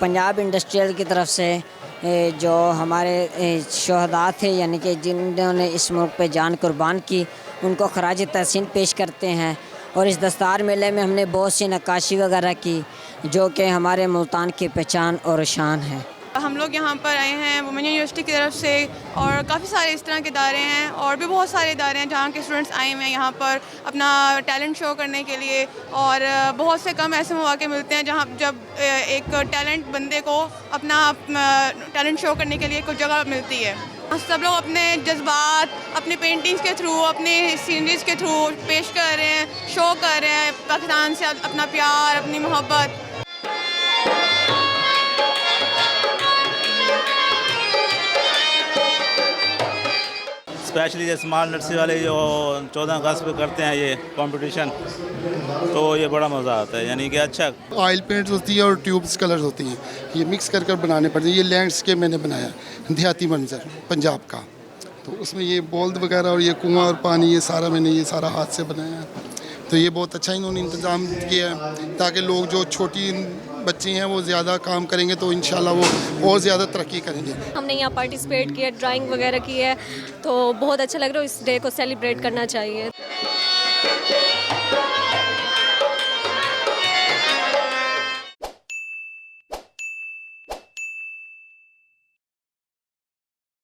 Punjab industrial की तरफ से जो हमारे शहदा थे, यानी कि जिन्होंने इस मुल्क पे जान कुर्बान की, उनको खराज तहसीन पेश करते हैं। और इस दस्तार मेले में हमने बहुत सी नक्काशी वगैरह की, जो कि हमारे मुल्तान की पहचान और शान है। हम लोग यहाँ पर आए हैं वुमेन यूनिवर्सिटी की तरफ से, और काफ़ी सारे इस तरह के इदारे हैं और भी बहुत सारे इदारे हैं जहाँ के स्टूडेंट्स आए हुए हैं यहाँ पर अपना टैलेंट शो करने के लिए। और बहुत से कम ऐसे मौके मिलते हैं जहाँ जब एक टैलेंट बंदे को अपना टैलेंट शो करने के लिए कुछ जगह मिलती है। सब लोग अपने जज्बात अपने पेंटिंग्स के थ्रू, अपने सीनरीज के थ्रू पेश कर रहे हैं, शो कर रहे हैं पाकिस्तान से अपना प्यार, अपनी मोहब्बत। स्पेशली ये स्मॉल नर्सरी वाले जो 14 अगस्त पे करते हैं ये कंपटीशन, तो ये बड़ा मज़ा आता है। यानी कि अच्छा ऑयल पेंट्स होती है और ट्यूब्स कलर्स होती हैं, ये मिक्स कर बनाने पड़ते हैं। ये लैंडस्केप मैंने बनाया, देहाती मंजर पंजाब का, तो उसमें ये बॉल्द वगैरह और ये कुआं और पानी, ये सारा मैंने ये सारा हाथ से बनाया है। तो ये बहुत अच्छा इन्होंने इंतज़ाम किया है ताकि लोग जो छोटी बच्चे हैं वो ज़्यादा काम करेंगे तो इंशाल्लाह वो और ज़्यादा तरक्की करेंगे। हमने यहाँ पार्टिसिपेट किया, ड्राइंग वगैरह की है, तो बहुत अच्छा लग रहा है। इस डे को सेलिब्रेट करना चाहिए।